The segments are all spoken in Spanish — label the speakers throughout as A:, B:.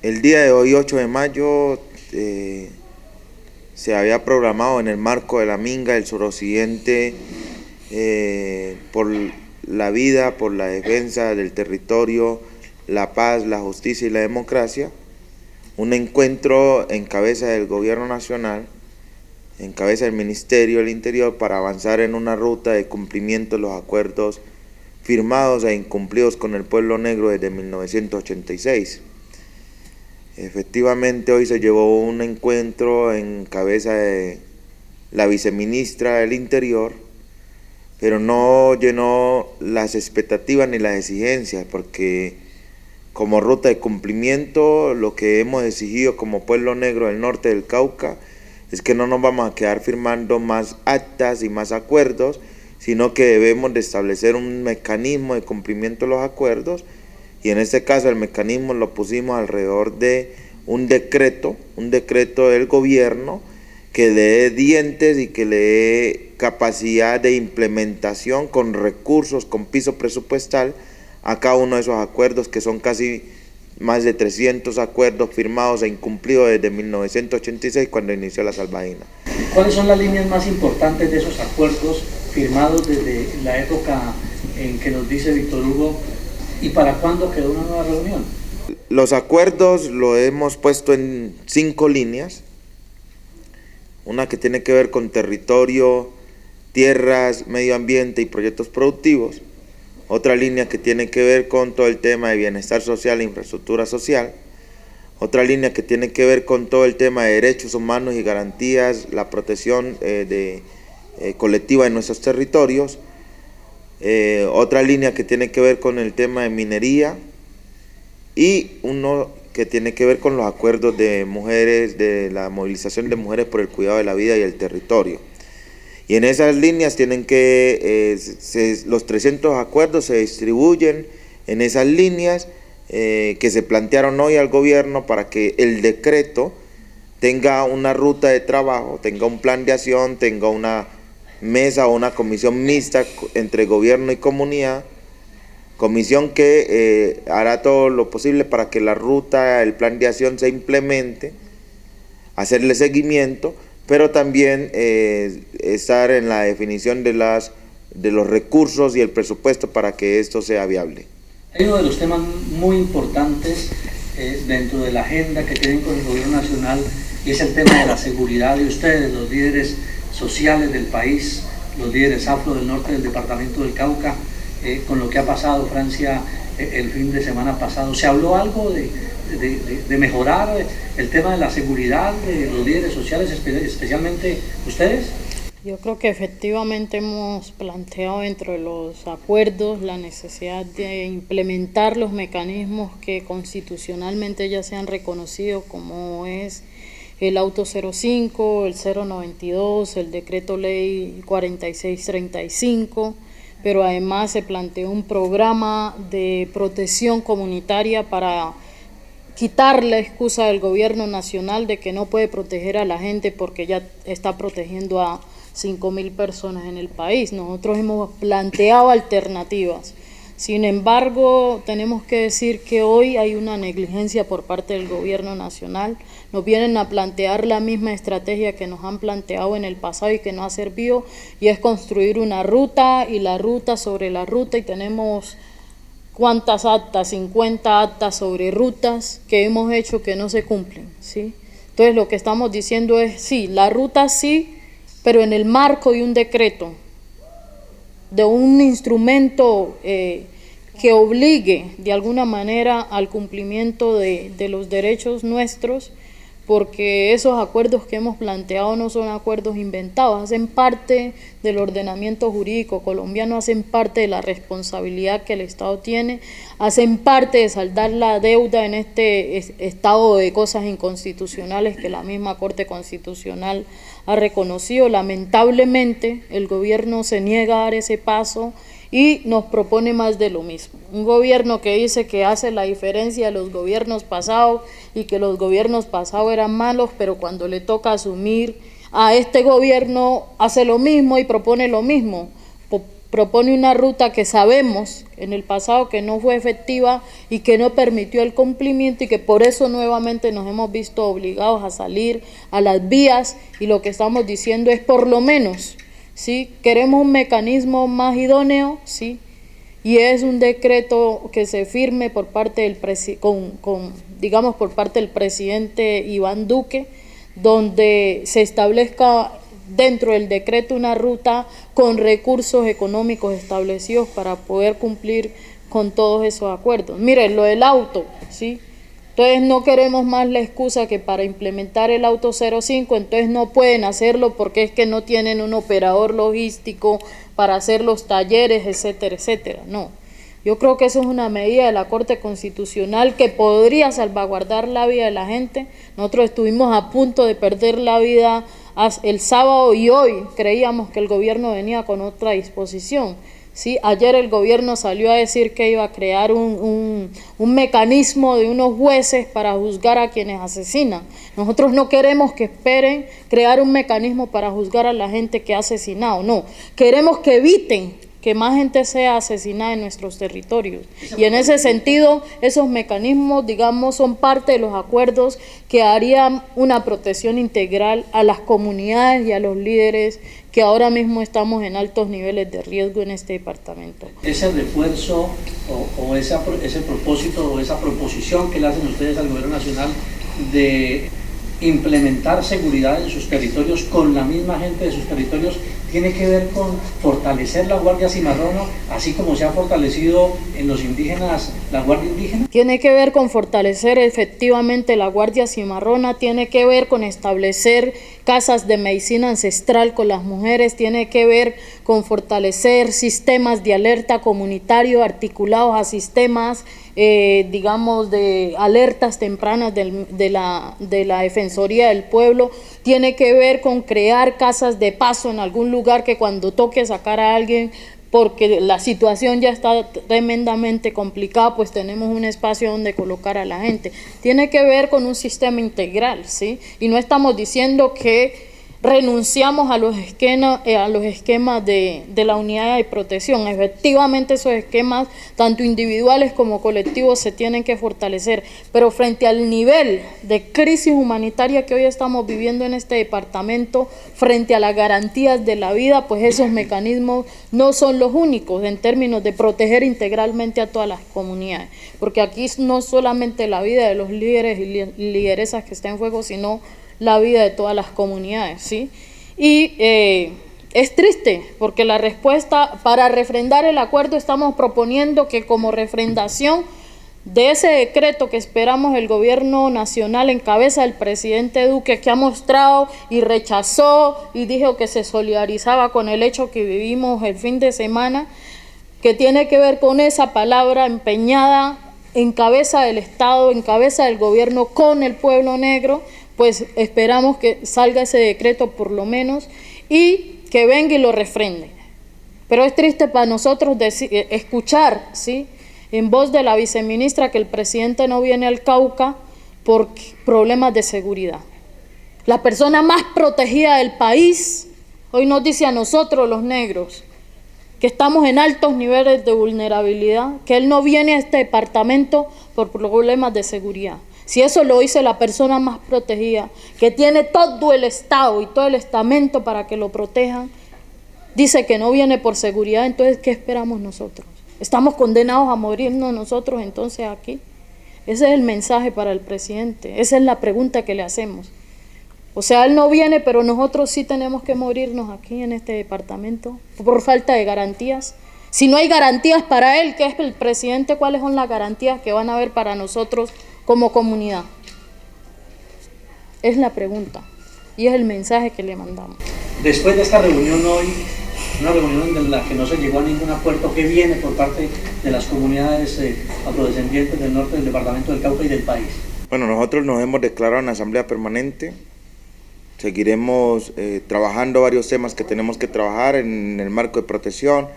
A: El día de hoy, 8 de mayo, se había programado en el marco de la Minga el suroccidente por la vida, por la defensa del territorio, la paz, la justicia y la democracia, un encuentro en cabeza del gobierno nacional, en cabeza del Ministerio del Interior, para avanzar en una ruta de cumplimiento de los acuerdos firmados e incumplidos con el pueblo negro desde 1986. Efectivamente, hoy se llevó un encuentro en cabeza de la viceministra del Interior, pero no llenó las expectativas ni las exigencias, porque como ruta de cumplimiento lo que hemos exigido como pueblo negro del norte del Cauca es que no nos vamos a quedar firmando más actas y más acuerdos, sino que debemos de establecer un mecanismo de cumplimiento de los acuerdos, y en este caso el mecanismo lo pusimos alrededor de un decreto del gobierno que le dé dientes y que le dé capacidad de implementación con recursos, con piso presupuestal a cada uno de esos acuerdos, que son casi más de 300 acuerdos firmados e incumplidos desde 1986, cuando inició la salvadina.
B: ¿Cuáles son las líneas más importantes de esos acuerdos firmados desde la época en que nos dice Víctor Hugo, y para cuándo quedó una nueva reunión?
A: Los acuerdos lo hemos puesto en 5 líneas. Una que tiene que ver con territorio, tierras, medio ambiente y proyectos productivos. Otra línea que tiene que ver con todo el tema de bienestar social e infraestructura social. Otra línea que tiene que ver con todo el tema de derechos humanos y garantías, la protección colectiva de nuestros territorios. Otra línea que tiene que ver con el tema de minería, y uno que tiene que ver con los acuerdos de mujeres, de la movilización de mujeres por el cuidado de la vida y el territorio. Y en esas líneas tienen que, los 300 acuerdos se distribuyen en esas líneas que se plantearon hoy al gobierno, para que el decreto tenga una ruta de trabajo, tenga un plan de acción, tenga una mesa o una comisión mixta entre gobierno y comunidad, comisión que hará todo lo posible para que la ruta, el plan de acción se implemente, hacerle seguimiento, pero también estar en la definición de los recursos y el presupuesto para que esto sea viable.
B: Hay uno de los temas muy importantes dentro de la agenda que tienen con el gobierno nacional, y es el tema de la seguridad de ustedes, los líderes sociales del país, los líderes afro del norte del departamento del Cauca, con lo que ha pasado Francia el fin de semana pasado. ¿Se habló algo de mejorar el tema de la seguridad de los líderes sociales, especialmente ustedes?
C: Yo creo que efectivamente hemos planteado dentro de los acuerdos la necesidad de implementar los mecanismos que constitucionalmente ya se han reconocido, como es el Auto 05, el 092, el Decreto Ley 4635, pero además se planteó un programa de protección comunitaria para quitar la excusa del gobierno nacional de que no puede proteger a la gente porque ya está protegiendo a 5.000 personas en el país. Nosotros hemos planteado alternativas. Sin embargo, tenemos que decir que hoy hay una negligencia por parte del gobierno nacional. Nos vienen a plantear la misma estrategia que nos han planteado en el pasado y que no ha servido, y es construir una ruta y la ruta sobre la ruta, y tenemos ¿cuántas actas? 50 actas sobre rutas que hemos hecho que no se cumplen, ¿sí? Entonces lo que estamos diciendo es, sí, la ruta sí, pero en el marco de un decreto, de un instrumento que obligue de alguna manera al cumplimiento de los derechos nuestros, porque esos acuerdos que hemos planteado no son acuerdos inventados, hacen parte del ordenamiento jurídico colombiano, hacen parte de la responsabilidad que el Estado tiene, hacen parte de saldar la deuda en este estado de cosas inconstitucionales que la misma Corte Constitucional ha reconocido. Lamentablemente el gobierno se niega a dar ese paso y nos propone más de lo mismo. Un gobierno que dice que hace la diferencia de los gobiernos pasados y que los gobiernos pasados eran malos, pero cuando le toca asumir a este gobierno hace lo mismo y propone lo mismo. propone una ruta que sabemos en el pasado que no fue efectiva y que no permitió el cumplimiento y que por eso nuevamente nos hemos visto obligados a salir a las vías, y lo que estamos diciendo es por lo menos, ¿sí? Queremos un mecanismo más idóneo, ¿sí? Y es un decreto que se firme por parte del por parte del presidente Iván Duque, donde se establezca dentro del decreto una ruta con recursos económicos establecidos para poder cumplir con todos esos acuerdos. Miren, lo del auto, ¿sí? Entonces no queremos más la excusa que para implementar el auto 05, entonces no pueden hacerlo porque es que no tienen un operador logístico para hacer los talleres, etcétera, etcétera. No, yo creo que eso es una medida de la Corte Constitucional que podría salvaguardar la vida de la gente. Nosotros estuvimos a punto de perder la vida el sábado y hoy creíamos que el gobierno venía con otra disposición. ¿Sí? Ayer el gobierno salió a decir que iba a crear un mecanismo de unos jueces para juzgar a quienes asesinan. Nosotros no queremos que esperen crear un mecanismo para juzgar a la gente que ha asesinado, no. Queremos que eviten que más gente sea asesinada en nuestros territorios. Y en ese sentido, esos mecanismos, digamos, son parte de los acuerdos que harían una protección integral a las comunidades y a los líderes que ahora mismo estamos en altos niveles de riesgo en este departamento.
B: Ese refuerzo o ese propósito o esa proposición que le hacen ustedes al gobierno nacional de implementar seguridad en sus territorios con la misma gente de sus territorios, tiene que ver con fortalecer la Guardia Cimarrona, así como se ha fortalecido en los indígenas la Guardia Indígena.
C: Tiene que ver con fortalecer efectivamente la Guardia Cimarrona, tiene que ver con establecer casas de medicina ancestral con las mujeres, tiene que ver con fortalecer sistemas de alerta comunitario articulados a sistemas digamos de alertas tempranas de la Defensoría del Pueblo, tiene que ver con crear casas de paso en algún lugar que cuando toque sacar a alguien, porque la situación ya está tremendamente complicada, pues tenemos un espacio donde colocar a la gente. Tiene que ver con un sistema integral, ¿sí? Y no estamos diciendo que renunciamos a los esquemas de la unidad de protección. Efectivamente esos esquemas, tanto individuales como colectivos, se tienen que fortalecer, pero frente al nivel de crisis humanitaria que hoy estamos viviendo en este departamento, frente a las garantías de la vida, pues esos mecanismos no son los únicos en términos de proteger integralmente a todas las comunidades, porque aquí no solamente la vida de los líderes y lideresas que está en juego, sino la vida de todas las comunidades, ¿sí? Y es triste porque la respuesta para refrendar el acuerdo estamos proponiendo que como refrendación de ese decreto que esperamos el gobierno nacional en cabeza del presidente Duque, que ha mostrado y rechazó y dijo que se solidarizaba con el hecho que vivimos el fin de semana, que tiene que ver con esa palabra empeñada en cabeza del Estado, en cabeza del gobierno con el pueblo negro, pues esperamos que salga ese decreto por lo menos y que venga y lo refrende. Pero es triste para nosotros escuchar, ¿sí?, en voz de la viceministra que el presidente no viene al Cauca por problemas de seguridad. La persona más protegida del país hoy nos dice a nosotros los negros que estamos en altos niveles de vulnerabilidad, que él no viene a este departamento por problemas de seguridad. Si eso lo dice la persona más protegida, que tiene todo el Estado y todo el estamento para que lo protejan, dice que no viene por seguridad, entonces ¿qué esperamos nosotros? ¿Estamos condenados a morirnos nosotros entonces aquí? Ese es el mensaje para el presidente, esa es la pregunta que le hacemos. O sea, él no viene, pero nosotros sí tenemos que morirnos aquí en este departamento por falta de garantías. Si no hay garantías para él, que es el presidente, ¿cuáles son las garantías que van a haber para nosotros como comunidad? Es la pregunta y es el mensaje que le mandamos.
B: Después de esta reunión hoy, una reunión en la que no se llegó a ningún acuerdo, ¿qué viene por parte de las comunidades afrodescendientes del norte del departamento del Cauca y del país?
A: Bueno, nosotros nos hemos declarado en asamblea permanente. Seguiremos trabajando varios temas que tenemos que trabajar en el marco de protección,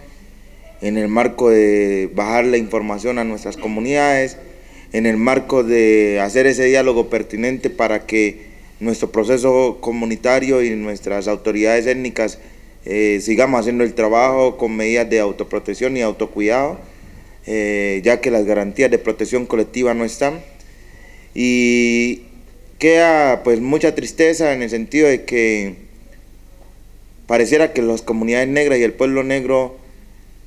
A: en el marco de bajar la información a nuestras comunidades, en el marco de hacer ese diálogo pertinente para que nuestro proceso comunitario y nuestras autoridades étnicas sigamos haciendo el trabajo con medidas de autoprotección y autocuidado, ya que las garantías de protección colectiva no están. Y queda pues mucha tristeza en el sentido de que pareciera que las comunidades negras y el pueblo negro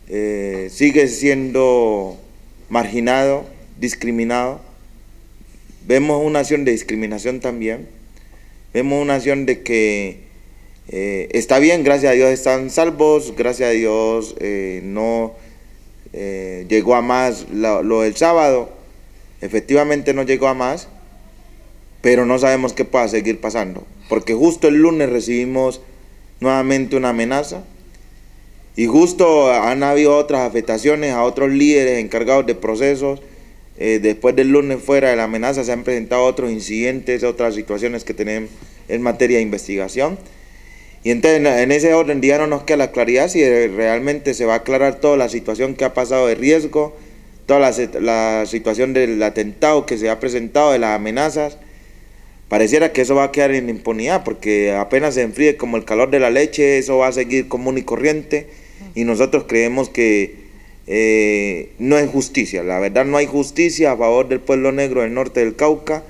A: sigue siendo marginado, discriminado. Vemos una acción de discriminación también, vemos una acción de que está bien, gracias a Dios están salvos, gracias a Dios no llegó a más lo del sábado, efectivamente no llegó a más, pero no sabemos qué pueda seguir pasando, porque justo el lunes recibimos nuevamente una amenaza y justo han habido otras afectaciones a otros líderes encargados de procesos. Después del lunes fuera de la amenaza se han presentado otros incidentes, otras situaciones que tenemos en materia de investigación. Y entonces en ese orden día no nos queda la claridad si realmente se va a aclarar toda la situación que ha pasado de riesgo, toda la situación del atentado que se ha presentado, de las amenazas. Pareciera que eso va a quedar en impunidad porque apenas se enfríe como el calor de la leche, eso va a seguir común y corriente y nosotros creemos que no es justicia, la verdad no hay justicia a favor del pueblo negro del norte del Cauca,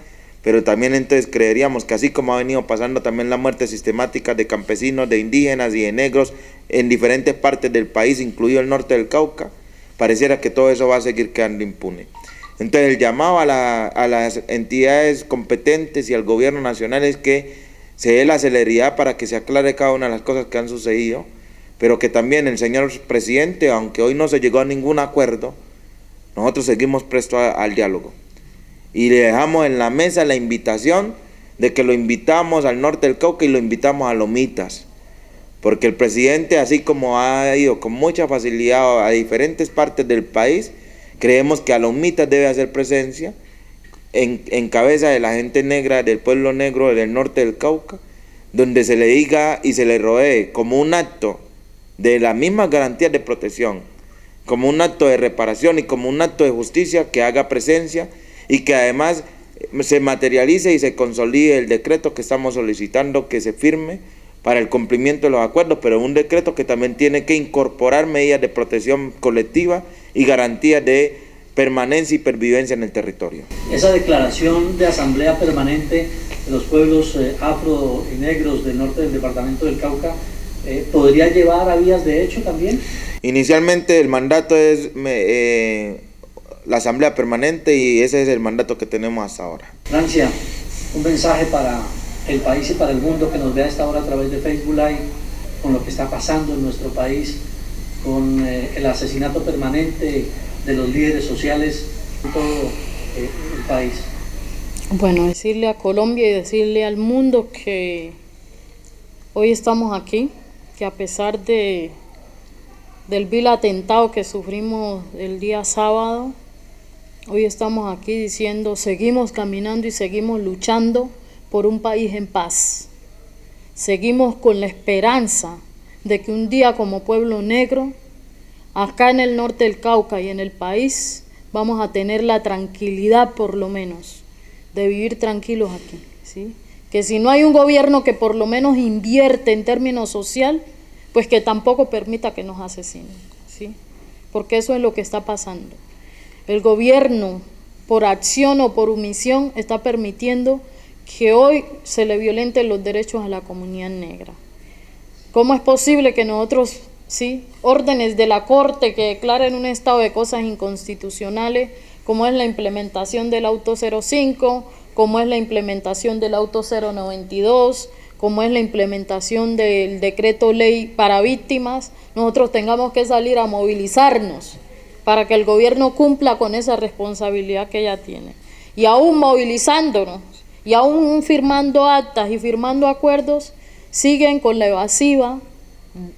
A: pero también entonces creeríamos que así como ha venido pasando también la muerte sistemática de campesinos, de indígenas y de negros en diferentes partes del país, incluido el norte del Cauca, pareciera que todo eso va a seguir quedando impune. Entonces el llamado a las entidades competentes y al gobierno nacional es que se dé la celeridad para que se aclare cada una de las cosas que han sucedido, pero que también el señor presidente, aunque hoy no se llegó a ningún acuerdo, nosotros seguimos prestos al diálogo. Y le dejamos en la mesa la invitación de que lo invitamos al norte del Cauca y lo invitamos a Lomitas, porque el presidente, así como ha ido con mucha facilidad a diferentes partes del país, creemos que a Lomitas debe hacer presencia en cabeza de la gente negra, del pueblo negro del norte del Cauca, donde se le diga y se le rodee como un acto de las mismas garantías de protección, como un acto de reparación y como un acto de justicia, que haga presencia y que además se materialice y se consolide el decreto que estamos solicitando que se firme para el cumplimiento de los acuerdos, pero un decreto que también tiene que incorporar medidas de protección colectiva y garantías de permanencia y pervivencia en el territorio.
B: Esa declaración de asamblea permanente de los pueblos afro y negros del norte del departamento del Cauca ¿podría llevar a vías de hecho también?
A: Inicialmente el mandato es la asamblea permanente y ese es el mandato que tenemos hasta ahora.
B: Francia, un mensaje para el país y para el mundo que nos vea a esta hora a través de Facebook Live, con lo que está pasando en nuestro país, con el asesinato permanente de los líderes sociales en todo el país.
C: Bueno, decirle a Colombia y decirle al mundo que hoy estamos aquí, que a pesar del vil atentado que sufrimos el día sábado, hoy estamos aquí diciendo, seguimos caminando y seguimos luchando por un país en paz. Seguimos con la esperanza de que un día como pueblo negro, acá en el norte del Cauca y en el país, vamos a tener la tranquilidad por lo menos de vivir tranquilos aquí, ¿sí? Que si no hay un gobierno que por lo menos invierte en términos social, pues que tampoco permita que nos asesinen, ¿sí? Porque eso es lo que está pasando. El gobierno, por acción o por omisión, está permitiendo que hoy se le violenten los derechos a la comunidad negra. ¿Cómo es posible que nosotros, sí, órdenes de la Corte que declaren un estado de cosas inconstitucionales, como es la implementación del auto 05, como es la implementación del auto 092, como es la implementación del decreto ley para víctimas, nosotros tengamos que salir a movilizarnos para que el gobierno cumpla con esa responsabilidad que ella tiene? Y aún movilizándonos, y aún firmando actas y firmando acuerdos, siguen con la evasiva,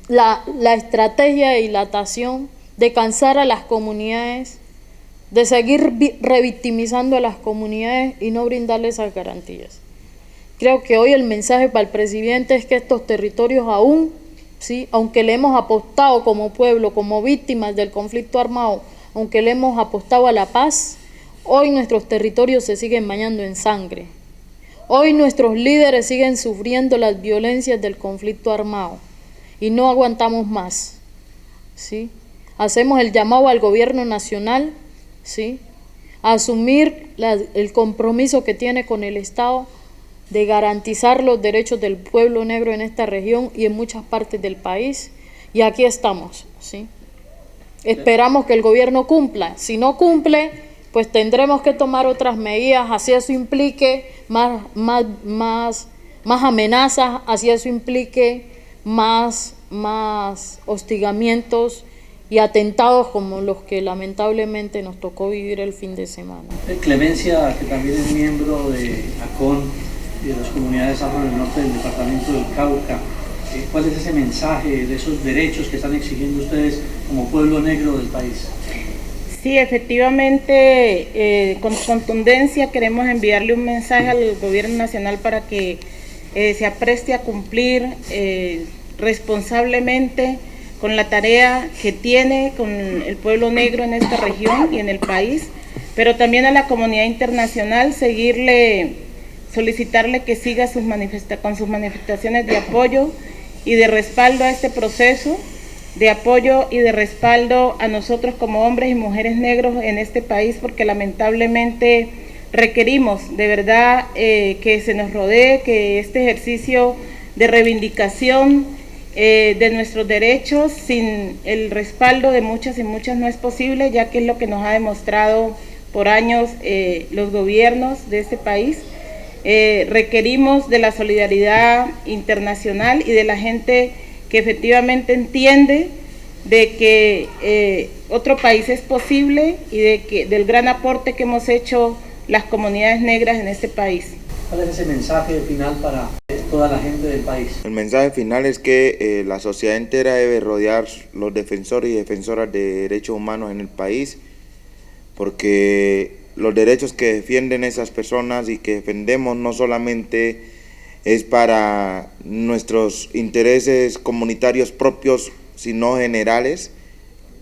C: la estrategia de dilatación, de cansar a las comunidades, de seguir revictimizando a las comunidades y no brindarles esas garantías. Creo que hoy el mensaje para el presidente es que estos territorios aún, ¿sí?, aunque le hemos apostado como pueblo, como víctimas del conflicto armado, aunque le hemos apostado a la paz, hoy nuestros territorios se siguen bañando en sangre. Hoy nuestros líderes siguen sufriendo las violencias del conflicto armado. y no aguantamos más, ¿sí? Hacemos el llamado al gobierno nacional, ¿sí?, a asumir el compromiso que tiene con el Estado de garantizar los derechos del pueblo negro en esta región y en muchas partes del país, y aquí estamos, ¿sí? Esperamos que el gobierno cumpla. Si no cumple, pues tendremos que tomar otras medidas, así eso implique más amenazas, así eso implique más hostigamientos y atentados como los que lamentablemente nos tocó vivir el fin de semana.
B: Clemencia, que también es miembro de ACON y de las comunidades afro del norte del departamento del Cauca, ¿cuál es ese mensaje de esos derechos que están exigiendo ustedes como pueblo negro del país?
D: Sí, efectivamente, con contundencia queremos enviarle un mensaje al gobierno nacional para que se apreste a cumplir responsablemente con la tarea que tiene con el pueblo negro en esta región y en el país, pero también a la comunidad internacional solicitarle que siga con sus manifestaciones de apoyo y de respaldo a este proceso, de apoyo y de respaldo a nosotros como hombres y mujeres negros en este país, porque lamentablemente requerimos de verdad que se nos rodee, que este ejercicio de reivindicación de nuestros derechos sin el respaldo de muchas y muchas no es posible, ya que es lo que nos ha demostrado por años los gobiernos de este país. Requerimos de la solidaridad internacional y de la gente que efectivamente entiende de que otro país es posible y del gran aporte que hemos hecho las comunidades negras en este país.
B: ¿Cuál es ese mensaje final para toda la gente del país?
A: El mensaje final es que la sociedad entera debe rodear los defensores y defensoras de derechos humanos en el país, porque los derechos que defienden esas personas y que defendemos no solamente es para nuestros intereses comunitarios propios, sino generales,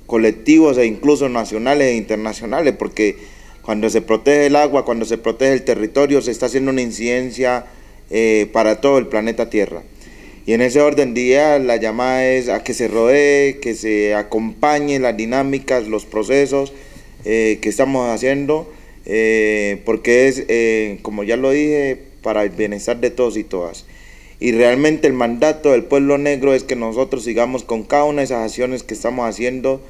A: colectivos e incluso nacionales e internacionales, porque cuando se protege el agua, cuando se protege el territorio, se está haciendo una incidencia para todo el planeta Tierra. Y en ese orden de ideas, la llamada es a que se rodee, que se acompañe las dinámicas, los procesos que estamos haciendo, porque es, como ya lo dije, para el bienestar de todos y todas. Y realmente el mandato del pueblo negro es que nosotros sigamos con cada una de esas acciones que estamos haciendo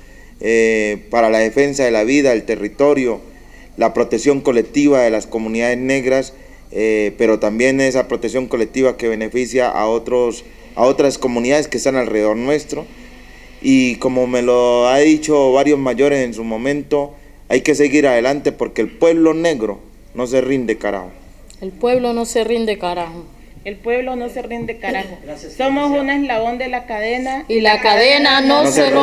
A: para la defensa de la vida, del territorio, la protección colectiva de las comunidades negras, pero también esa protección colectiva que beneficia a otras comunidades que están alrededor nuestro. Y como me lo ha dicho varios mayores en su momento, hay que seguir adelante porque el pueblo negro no se rinde, carajo.
C: El pueblo no se rinde, carajo.
D: El pueblo no se rinde, carajo.
B: Gracias,
D: Somos un eslabón de la cadena
C: Y la cadena no se rompe.